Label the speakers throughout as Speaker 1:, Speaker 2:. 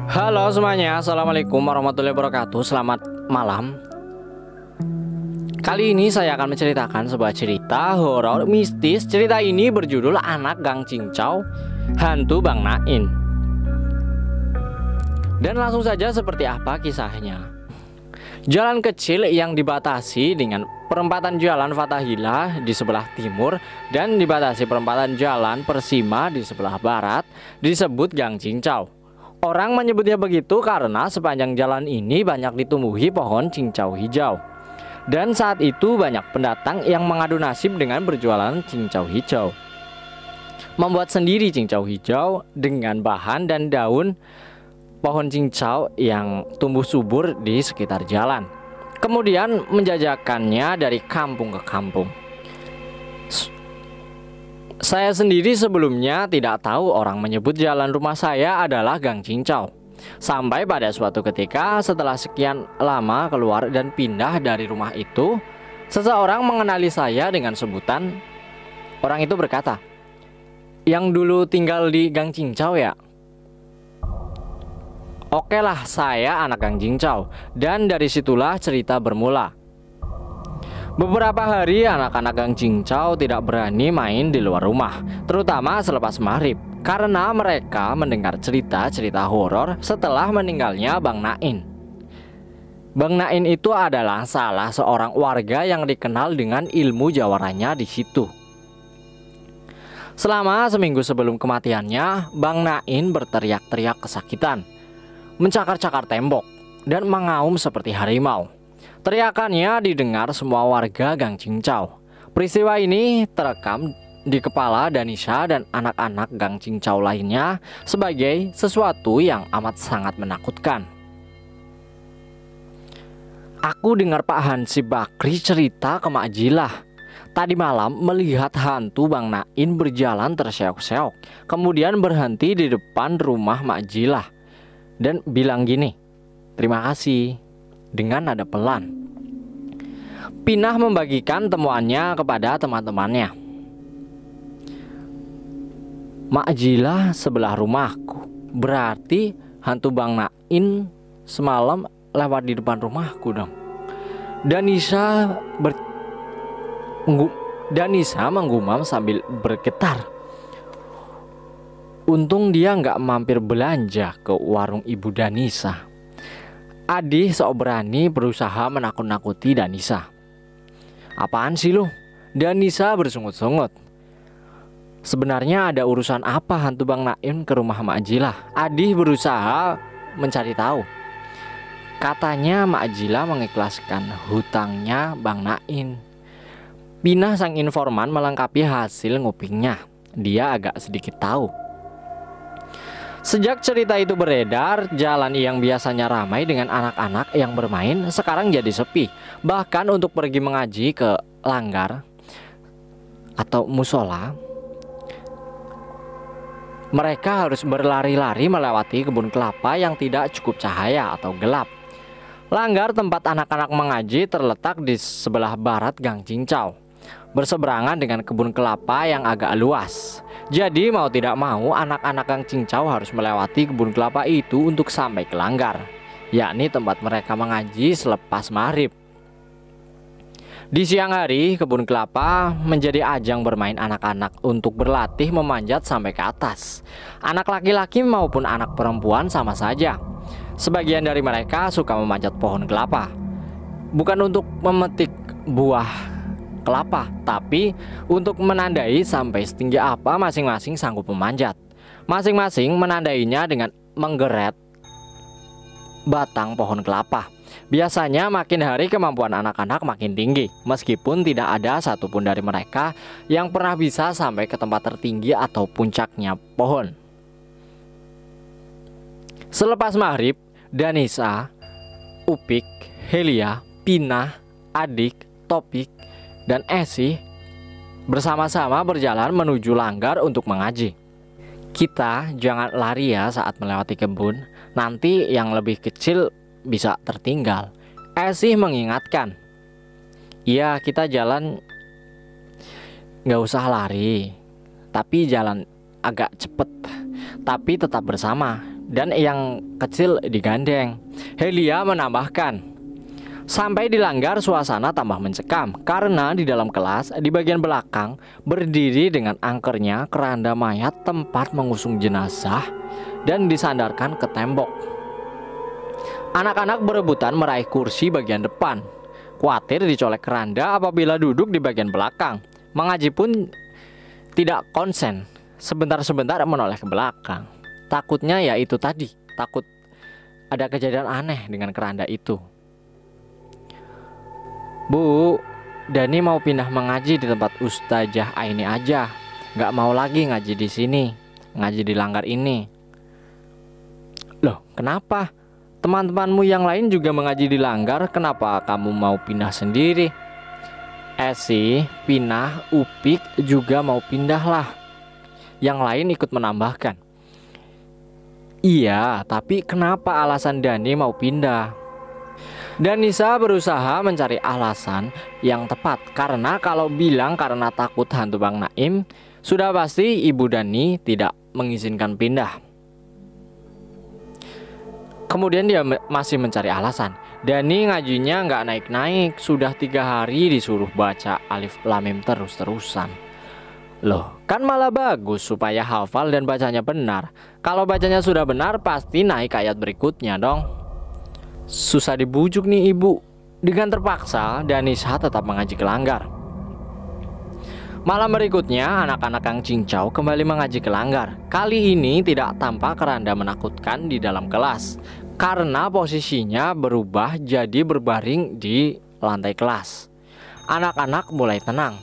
Speaker 1: Halo semuanya, assalamualaikum warahmatullahi wabarakatuh. Selamat malam. Kali ini saya akan menceritakan sebuah cerita horor mistis. Cerita ini berjudul Anak Gang Cincau, Hantu Bang Nain. Dan langsung saja seperti apa kisahnya. Jalan kecil yang dibatasi dengan perempatan jalan Fathahillah di sebelah timur dan dibatasi perempatan jalan Persima di sebelah barat disebut Gang Cincau. Orang menyebutnya begitu karena sepanjang jalan ini banyak ditumbuhi pohon cincau hijau. Dan saat itu banyak pendatang yang mengadu nasib dengan berjualan cincau hijau. Membuat sendiri cincau hijau dengan bahan dan daun pohon cincau yang tumbuh subur di sekitar jalan. Kemudian menjajakannya dari kampung ke kampung. Saya sendiri sebelumnya tidak tahu orang menyebut jalan rumah saya adalah Gang Cincau. Sampai pada suatu ketika setelah sekian lama keluar dan pindah dari rumah itu, seseorang mengenali saya dengan sebutan. Orang itu berkata, "Yang dulu tinggal di Gang Cincau ya?" Oke lah, saya anak Gang Cincau. Dan dari situlah cerita bermula. Beberapa hari anak-anak Gang Cincau tidak berani main di luar rumah, terutama selepas maghrib, karena mereka mendengar cerita-cerita horor setelah meninggalnya Bang Nain. Bang Nain itu adalah salah seorang warga yang dikenal dengan ilmu jawarannya di situ. Selama seminggu sebelum kematiannya, Bang Nain berteriak-teriak kesakitan, mencakar-cakar tembok, dan mengaum seperti harimau. Teriakannya didengar semua warga Gang Cincau. Peristiwa ini terekam di kepala Danisa dan anak-anak Gang Cincau lainnya sebagai sesuatu yang amat sangat menakutkan. Aku dengar Pak Hansi Bakri cerita ke Mak Jilah. Tadi malam melihat hantu Bang Nain berjalan terseok-seok, kemudian berhenti di depan rumah Mak Jilah dan bilang gini, "Terima kasih," dengan nada pelan. Pinah membagikan temuannya kepada teman-temannya. "Mak Jilah sebelah rumahku, berarti hantu Bang Nain semalam lewat di depan rumahku dong." Danisa menggumam sambil bergetar. Untung dia nggak mampir belanja ke warung Ibu Danisa. Adi sok berani berusaha menakut-nakuti Danisa. "Apaan sih lu?" Danisa bersungut-sungut. Sebenarnya ada urusan apa hantu Bang Nain ke rumah Mak Jilah? Adi berusaha mencari tahu. Katanya Mak Jilah mengikhlaskan hutangnya Bang Nain. Pinah sang informan melengkapi hasil ngupingnya. Dia agak sedikit tahu. Sejak cerita itu beredar, jalan yang biasanya ramai dengan anak-anak yang bermain sekarang jadi sepi. Bahkan untuk pergi mengaji ke langgar atau musola, mereka harus berlari-lari melewati kebun kelapa yang tidak cukup cahaya atau gelap. Langgar tempat anak-anak mengaji terletak di sebelah barat Gang Cincau, berseberangan dengan kebun kelapa yang agak luas. Jadi mau tidak mau anak-anak Gang Cincau harus melewati kebun kelapa itu untuk sampai ke langgar, yakni tempat mereka mengaji selepas maghrib. Di siang hari, kebun kelapa menjadi ajang bermain anak-anak untuk berlatih memanjat sampai ke atas. Anak laki-laki maupun anak perempuan sama saja. Sebagian dari mereka suka memanjat pohon kelapa, bukan untuk memetik buah kelapa, tapi untuk menandai sampai setinggi apa masing-masing sanggup memanjat. Masing-masing menandainya dengan menggeret batang pohon kelapa. Biasanya makin hari kemampuan anak-anak makin tinggi, meskipun tidak ada satupun dari mereka yang pernah bisa sampai ke tempat tertinggi atau puncaknya pohon. Selepas maghrib, Danisa, Upik, Helia, Pinah, Adik, Topik, dan Esi bersama-sama berjalan menuju langgar untuk mengaji. Kita jangan lari ya saat melewati kebun, nanti yang lebih kecil bisa tertinggal, Esi mengingatkan. "Iya, kita jalan nggak usah lari, tapi jalan agak cepet. tapi tetap bersama, dan yang kecil digandeng. Helia menambahkan, sampai di Langgar suasana tambah mencekam karena di dalam kelas di bagian belakang berdiri dengan angkernya keranda mayat tempat mengusung jenazah dan disandarkan ke tembok. Anak-anak berebutan meraih kursi bagian depan, khawatir dicolek keranda apabila duduk di bagian belakang. Mengaji pun tidak konsen, sebentar-sebentar menoleh ke belakang. Takutnya ya itu tadi, takut ada kejadian aneh dengan keranda itu. Bu, Dani mau pindah mengaji di tempat Ustazah Aini aja. Gak mau lagi ngaji di sini, ngaji di Langgar ini. Loh, kenapa? Teman-temanmu yang lain juga mengaji di Langgar, kenapa kamu mau pindah sendiri? Esi, Pinah, Upik juga mau pindah lah. Yang lain ikut menambahkan. Iya, tapi kenapa alasan Dani mau pindah? Danisa berusaha mencari alasan yang tepat, karena kalau bilang karena takut hantu Bang Naim, sudah pasti Ibu Dani tidak mengizinkan pindah. Kemudian dia masih mencari alasan. Dani ngajinya nggak naik-naik, sudah 3 hari disuruh baca Alif Lam Mim terus-terusan. Loh, kan malah bagus supaya hafal dan bacanya benar. Kalau bacanya sudah benar pasti naik ayat berikutnya dong. Susah dibujuk nih ibu. Dengan terpaksa Danisa tetap mengaji ke Langgar. Malam berikutnya anak-anak Kang Cincau kembali mengaji ke Langgar. Kali ini tidak tampak keranda menakutkan di dalam kelas, karena posisinya berubah jadi berbaring di lantai kelas. Anak-anak mulai tenang.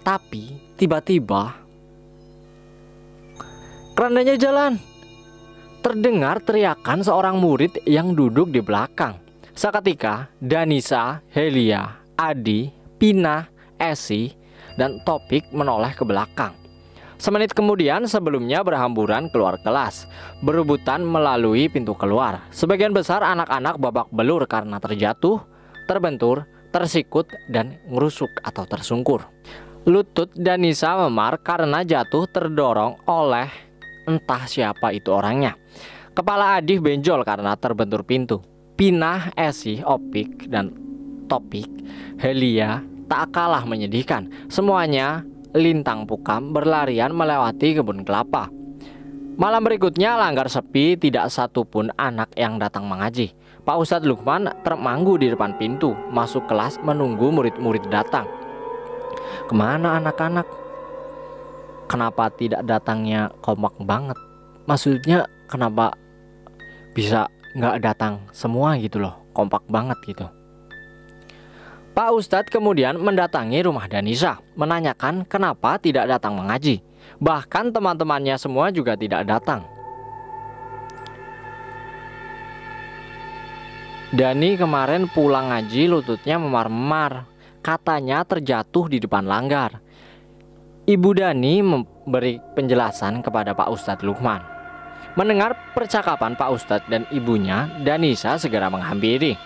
Speaker 1: Tapi tiba-tiba kerandanya jalan. Terdengar teriakan seorang murid yang duduk di belakang. Seketika Danisa, Helia, Adi, Pinah, Esi, dan Topik menoleh ke belakang. Semenit kemudian sebelumnya berhamburan keluar kelas, berebutan melalui pintu keluar. Sebagian besar anak-anak babak belur karena terjatuh, terbentur, tersikut, dan ngerusuk atau tersungkur. Lutut Danisa memar karena jatuh terdorong oleh entah siapa itu orangnya. Kepala Adi benjol karena terbentur pintu. Pinah, Esi, Opik, dan Topik, Helia tak kalah menyedihkan. Semuanya lintang pukam berlarian melewati kebun kelapa. Malam berikutnya Langgar sepi, tidak satupun anak yang datang mengaji. Pak Ustadz Lukman termanggu di depan pintu, masuk kelas menunggu murid-murid datang. Kemana anak-anak? Kenapa tidak datangnya kompak banget? Maksudnya kenapa bisa nggak datang semua gitu loh, kompak banget gitu. Pak Ustadz kemudian mendatangi rumah Danisa, menanyakan kenapa tidak datang mengaji. Bahkan teman-temannya semua juga tidak datang. Dani kemarin pulang ngaji lututnya memar-memar, katanya terjatuh di depan Langgar. Ibu Dani memberi penjelasan kepada Pak Ustadz Lukman. Mendengar percakapan Pak Ustadz dan ibunya, Danisa segera menghampiri.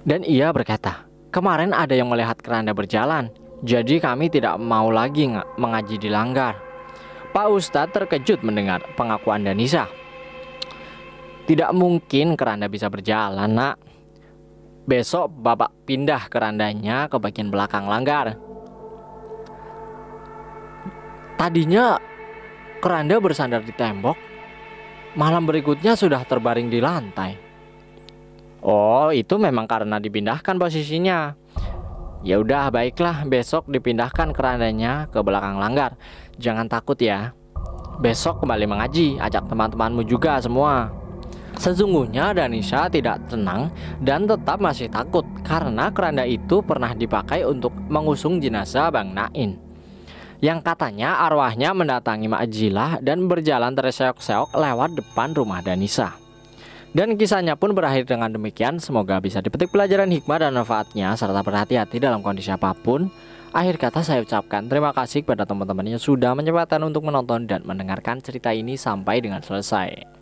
Speaker 1: Dan ia berkata, kemarin ada yang melihat keranda berjalan, jadi kami tidak mau lagi mengaji di Langgar. Pak Ustadz terkejut mendengar pengakuan Danisa. Tidak mungkin keranda bisa berjalan, nak. Besok bapak pindah kerandanya ke bagian belakang Langgar. Tadinya keranda bersandar di tembok, malam berikutnya sudah terbaring di lantai. Oh, itu memang karena dipindahkan posisinya. Ya udah, baiklah, besok dipindahkan kerandanya ke belakang Langgar. Jangan takut ya. Besok kembali mengaji, ajak teman-temanmu juga semua. Sesungguhnya Danisa tidak tenang dan tetap masih takut karena keranda itu pernah dipakai untuk mengusung jenazah Bang Naim, yang katanya arwahnya mendatangi Mak Jilah dan berjalan terseok-seok lewat depan rumah Danisa. Dan kisahnya pun berakhir dengan demikian. Semoga bisa dipetik pelajaran hikmah dan manfaatnya, serta berhati-hati dalam kondisi apapun. Akhir kata saya ucapkan terima kasih kepada teman-teman yang sudah menyempatkan untuk menonton dan mendengarkan cerita ini sampai dengan selesai.